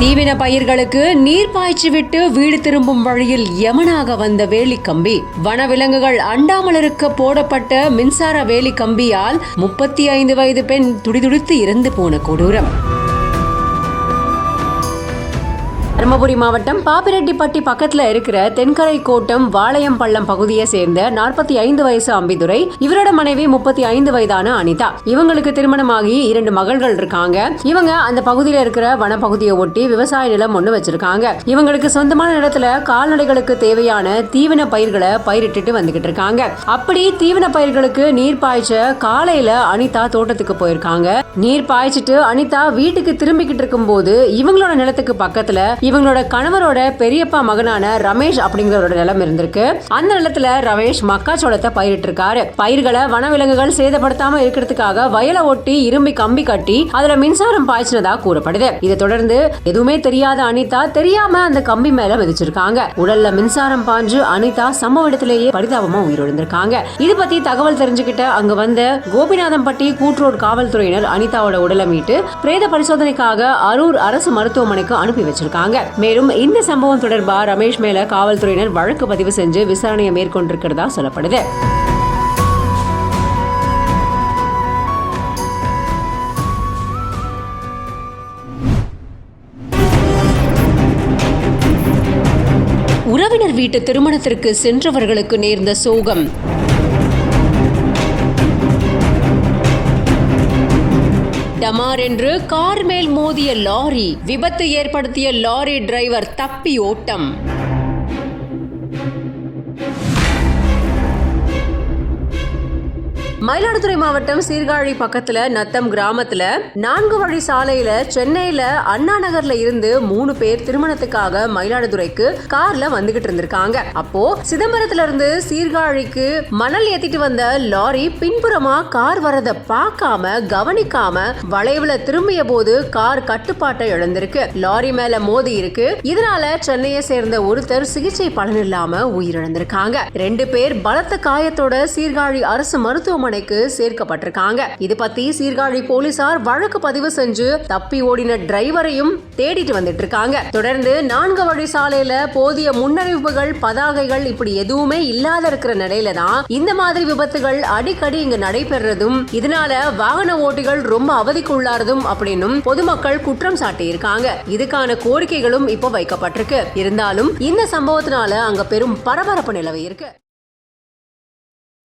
தீவன பயிர்களுக்கு நீர் பாய்ச்சிவிட்டு வீடு திரும்பும் வழியில் யமனாக வந்த வேலிக்கம்பி. வனவிலங்குகள் அண்டாமல் இருக்க போடப்பட்ட மின்சார வேலிக்கம்பியால் 35 வயது பெண் துடிதுடித்து இறந்து போன கொடூரம். தருமபுரி மாவட்டம் பாப்பிரெட்டிப்பட்டி பக்கத்துல இருக்கிற தென்கரை கோட்டம் வாளையம் பள்ளம் பகுதியை சேர்ந்த 45 வயசு அம்பிதுரை, இவரோட மனைவி 35 வயதான அனிதா. இவங்களுக்கு திருமணமாகி 2 மகள்கள் இருக்காங்க. இவங்க அந்த பகுதியில இருக்கிற வனப்பகுதியை ஒட்டி விவசாய நிலம் ஒண்ணு வச்சிருக்காங்க. இவங்களுக்கு சொந்தமான இடத்துல கால்நடைகளுக்கு தேவையான தீவன பயிர்களை பயிரிட்டு வந்துகிட்டு இருக்காங்க. அப்படி தீவன பயிர்களுக்கு நீர் பாய்ச்ச காலையில அனிதா தோட்டத்துக்கு போயிருக்காங்க. நீர் பாய்ச்சிட்டு அனிதா வீட்டுக்கு திரும்பிக்கிட்டு இருக்கும் போது இவங்களோட நிலத்துக்கு பக்கத்துல இவங்களோட கணவரோட பெரியப்பா மகனான ரமேஷ் அப்படிங்கிறவரோட நிலம் இருந்திருக்கு. அந்த நிலத்துல ரமேஷ் மக்காச்சோளத்தை பயிரிட்டு இருக்காரு. பயிர்களை வனவிலங்குகள் சேதப்படுத்தாம இருக்கிறதுக்காக வயலை ஒட்டி இரும்பி கம்பி கட்டி அதுல மின்சாரம் பாய்ச்சினதா கூறப்படுது. இதை தொடர்ந்து எதுவுமே தெரியாத அனிதா தெரியாம அந்த கம்பி மேல மிதிச்சிருக்காங்க. உடல்ல மின்சாரம் பாஞ்சு அனிதா சம்பவ இடத்திலேயே பரிதாபமா உயிரிழந்திருக்காங்க. இது பத்தி தகவல் தெரிஞ்சுக்கிட்ட அங்க வந்த கோபிநாதம்பட்டி கூட்ரோடு காவல்துறையினர் அனிதாவோட உடலை மீட்டு பிரேத பரிசோதனைக்காக அரூர் அரசு மருத்துவமனைக்கு அனுப்பி வச்சிருக்காங்க. மேலும் இந்த சம்பவம் தொடர்பா ரமேஷ் மேல காவல்துறையினர் வழக்கு பதிவு செஞ்சு விசாரணையை மேற்கொண்டிருக்கிறதா சொல்லப்படுது. உறவினர் வீட்டு திருமணத்திற்கு சென்றவர்களுக்கு நேர்ந்த சோகம். டமார் என்று கார் மேல் மோதிய லாரி, விபத்து ஏற்படுத்திய லாரி டிரைவர் தப்பி ஓட்டம். மயிலாடுதுறை மாவட்டம் சீர்காழி பக்கத்துல நத்தம் கிராமத்துல 4 வழி சாலையில சென்னையில அண்ணா நகர்ல இருந்து 3 பேர் திருமணத்துக்காக மயிலாடுதுறைக்கு கார்ல வந்துகிட்டு இருந்திருக்காங்க. அப்போ சிதம்பரத்துல இருந்து சீர்காழிக்கு மணல் ஏத்திட்டு வந்த லாரி பின்புறமா கார் வரத பார்க்காம கவனிக்காம வளைவுல திரும்பிய போது கார் கட்டுப்பாட்டை இழந்திருக்கு. லாரி மேல மோதி இருக்கு. இதனால சென்னையை சேர்ந்த ஒருத்தர் சிகிச்சை பலனில்லாம உயிரிழந்திருக்காங்க. 2 பேர் பலத்த காயத்தோட சீர்காழி அரசு மருத்துவமனை சேர்க்கப்பட்டிருக்காங்க. இது பத்தி சீர்காழி போலீசார் வழக்கு பதிவு செஞ்சு தப்பி ஓடின டிரைவரையும் தேடிட்டு வந்துட்டு இருக்காங்க. தொடர்ந்து 4 வழி சாலையில போதிய முன்னறிவிப்புகள் பதாகைகள் இப்படி எதுவுமே இல்லாத இருக்கிற நிலையில தான் இந்த மாதிரி விபத்துகள் அடிக்கடி இங்க நடைபெறதும் இதனால வாகன ஓட்டிகள் ரொம்ப அவதிக்குள்ளாரதும் அப்படின்னும் பொதுமக்கள் குற்றம் சாட்டி இருக்காங்க. இதுக்கான கோரிக்கைகளும் இப்ப வைக்கப்பட்டிருக்கு. இருந்தாலும் இந்த சம்பவத்தினால அங்க பெரும் பரபரப்பு நிலவி இருக்கு.